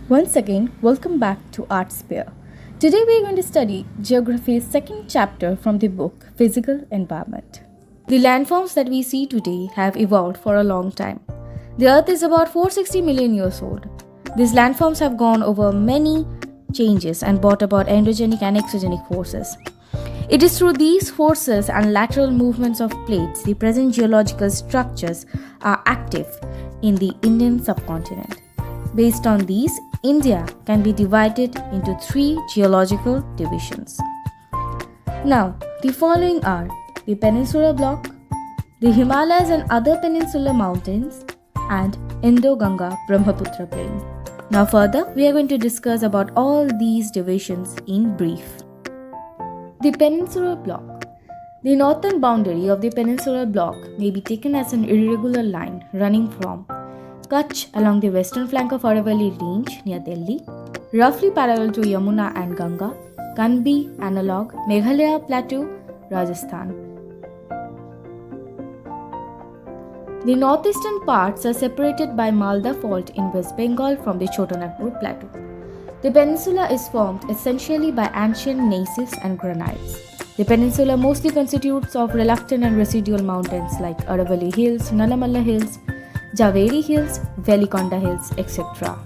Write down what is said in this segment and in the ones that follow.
Once again, welcome back to ArtSphere. Today we are going to study Geography's second chapter from the book Physical Environment. The landforms that we see today have evolved for a long time. The Earth is about 460 million years old. These landforms have gone over many changes and brought about endogenic and exogenic forces. It is through these forces and lateral movements of plates the present geological structures are active in the Indian subcontinent. Based on these, India can be divided into three geological divisions. Now, the following are the Peninsular Block, the Himalayas and other peninsular mountains, and Indo-Ganga Brahmaputra Plain. Now further, we are going to discuss about all these divisions in brief. The Peninsular Block. The northern boundary of the Peninsular Block may be taken as an irregular line running from Kutch along the western flank of Aravalli Range near Delhi, roughly parallel to Yamuna and Ganga, Kanbi analog, Meghalaya Plateau, Rajasthan. The northeastern parts are separated by Malda Fault in West Bengal from the Chotanagpur Plateau. The peninsula is formed essentially by ancient gneiss and granites. The peninsula mostly constitutes of reluctant and residual mountains like Aravalli Hills, Nalamalla Hills, Javeri Hills, Velikonda Hills, etc.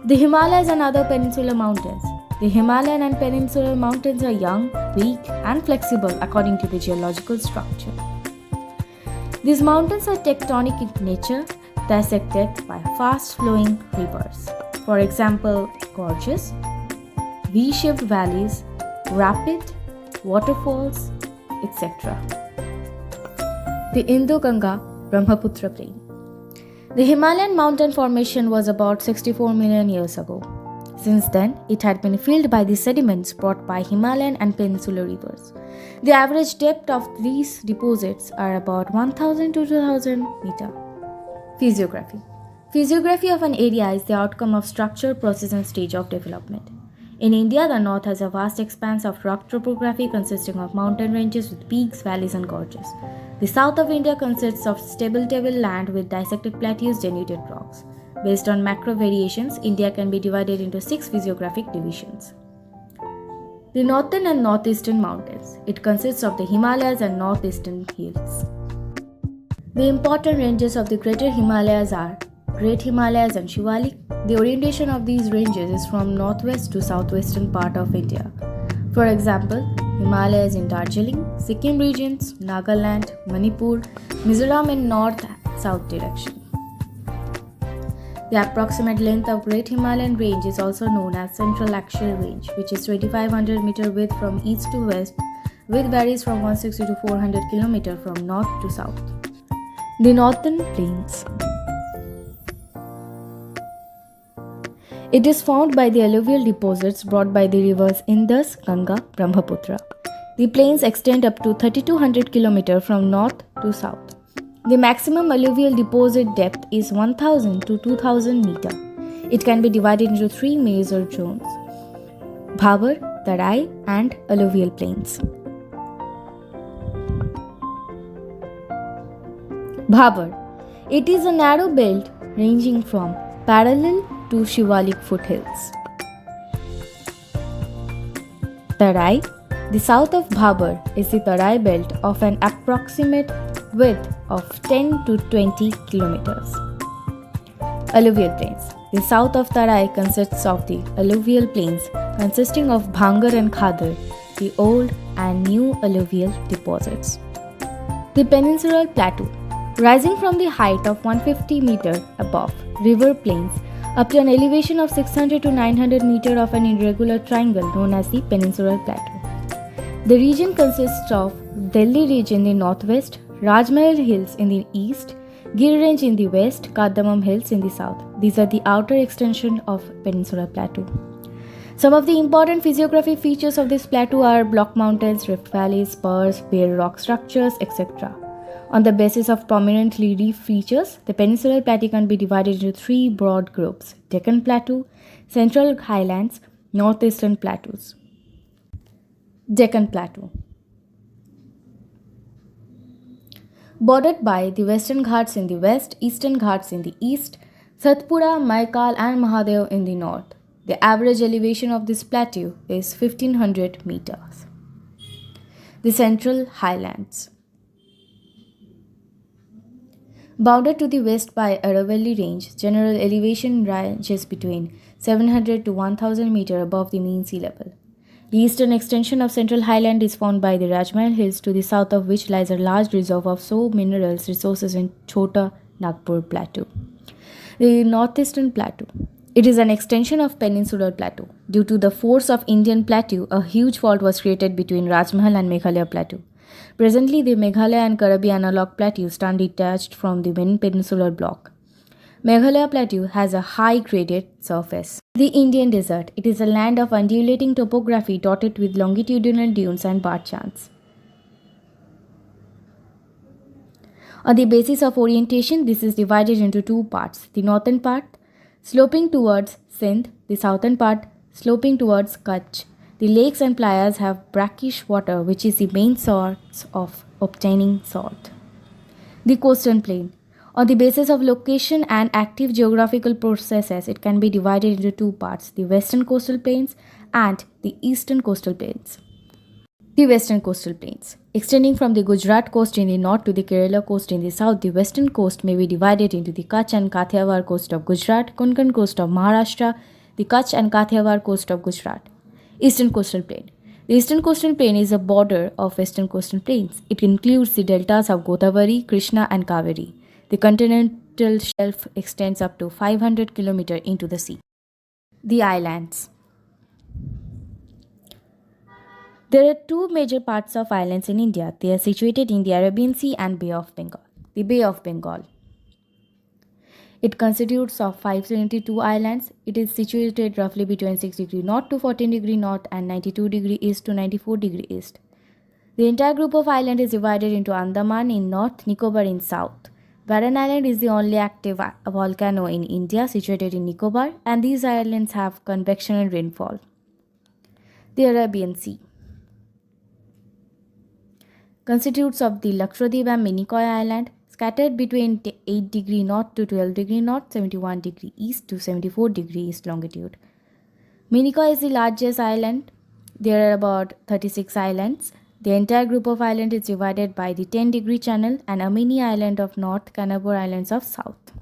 The Himalayas and other peninsular mountains. The Himalayan and peninsular mountains are young, weak, and flexible according to the geological structure. These mountains are tectonic in nature, dissected by fast-flowing rivers. For example, gorges, V-shaped valleys, rapid waterfalls, etc. The Indo-Ganga Brahmaputra Plain. The Himalayan mountain formation was about 64 million years ago. Since then, it had been filled by the sediments brought by Himalayan and peninsular rivers. The average depth of these deposits are about 1000 to 2000 meter. Physiography. Physiography of an area is the outcome of structure, process, and stage of development. In India, the north has a vast expanse of rock topography consisting of mountain ranges with peaks, valleys, and gorges. The south of India consists of stable tableland with dissected plateaus, denuded rocks. Based on macro variations, India can be divided into 6 physiographic divisions. The northern and northeastern mountains. It consists of the Himalayas and northeastern hills. The important ranges of the Greater Himalayas are Great Himalayas and Shivalik. The orientation of these ranges is from northwest to southwestern part of India. For example, Himalayas in Darjeeling, Sikkim regions, Nagaland, Manipur, Mizoram in north-south direction. The approximate length of Great Himalayan Range is also known as Central Axial Range, which is 2500 meter width from east to west, width varies from 160 to 400 km from north to south. The Northern Plains. It is formed by the alluvial deposits brought by the rivers Indus, Ganga, Brahmaputra. The plains extend up to 3200 km from north to south. The maximum alluvial deposit depth is 1000 to 2000 meter. It can be divided into three major zones: Bhabar, Tarai, and alluvial plains. Bhabar. It is a narrow belt ranging from parallel to Shivalik foothills. Tarai. The south of Bhabar is the Tarai belt of an approximate width of 10 to 20 kilometers. Alluvial plains. The south of Tarai consists of the alluvial plains consisting of Bhangar and Khadar, the old and new alluvial deposits. The peninsular plateau. Rising from the height of 150 meter above river plains up to an elevation of 600 to 900 meter of an irregular triangle known as the peninsular plateau. The region consists of Delhi region in the northwest, Rajmahal Hills in the east, Gir Range in the west, Cardamom Hills in the south. These are the outer extension of peninsular plateau. Some of the important physiographic features of this plateau are block mountains, rift valleys, spurs, bare rock structures, etc. On the basis of prominent relief features, the peninsular plateau can be divided into three broad groups: Deccan Plateau, Central Highlands, Northeastern Plateaus. Deccan Plateau. Bordered by the Western Ghats in the west, Eastern Ghats in the east, Satpura, Maikal, and Mahadev in the north. The average elevation of this plateau is 1500 meters. The Central Highlands. Bounded to the west by Aravalli Range, general elevation ranges between 700 to 1000 meters above the mean sea level. The eastern extension of Central Highland is formed by the Rajmahal Hills, to the south of which lies a large reserve of soap minerals resources in Chota Nagpur Plateau. The Northeastern Plateau. It is an extension of Peninsular Plateau. Due to the force of Indian Plateau, a huge fault was created between Rajmahal and Meghalaya Plateau. Presently, the Meghalaya and Karabi analog plateaus stand detached from the main peninsular block. Meghalaya Plateau has a high graded surface. The Indian Desert. It is a land of undulating topography dotted with longitudinal dunes and barchans. On the basis of orientation, this is divided into two parts. The northern part sloping towards Sindh, the southern part sloping towards Kutch. The lakes and playas have brackish water, which is the main source of obtaining salt. The coastal plain. On the basis of location and active geographical processes, it can be divided into two parts, the western coastal plains and the eastern coastal plains. The western coastal plains. Extending from the Gujarat coast in the north to the Kerala coast in the south, the western coast may be divided into the Kutch and Kathiawar coast of Gujarat, Konkan coast of Maharashtra, the Kutch and Kathiawar coast of Gujarat. Eastern coastal plain. The eastern coastal plain is a border of western coastal plains. It includes the deltas of Godavari, Krishna and Kaveri. The continental shelf extends up to 500 km into the sea. The islands. There are two major parts of islands in India. They are situated in the Arabian Sea and Bay of Bengal. The Bay of Bengal. It constitutes of 572 islands. It is situated roughly between 6 degree north to 14 degree north and 92 degree east to 94 degree east. The entire group of islands is divided into Andaman in north, Nicobar in south. Barren Island is the only active volcano in India situated in Nicobar, and these islands have convectional rainfall. The Arabian Sea constitutes of the Lakshadweep and Minicoy Island, scattered between 8 degree north to 12 degree north, 71 degree east to 74 degree east longitude. Minicoy is the largest island. There are about 36 islands. The entire group of islands is divided by the 10 degree channel and a mini island of north, Canberra Islands of south.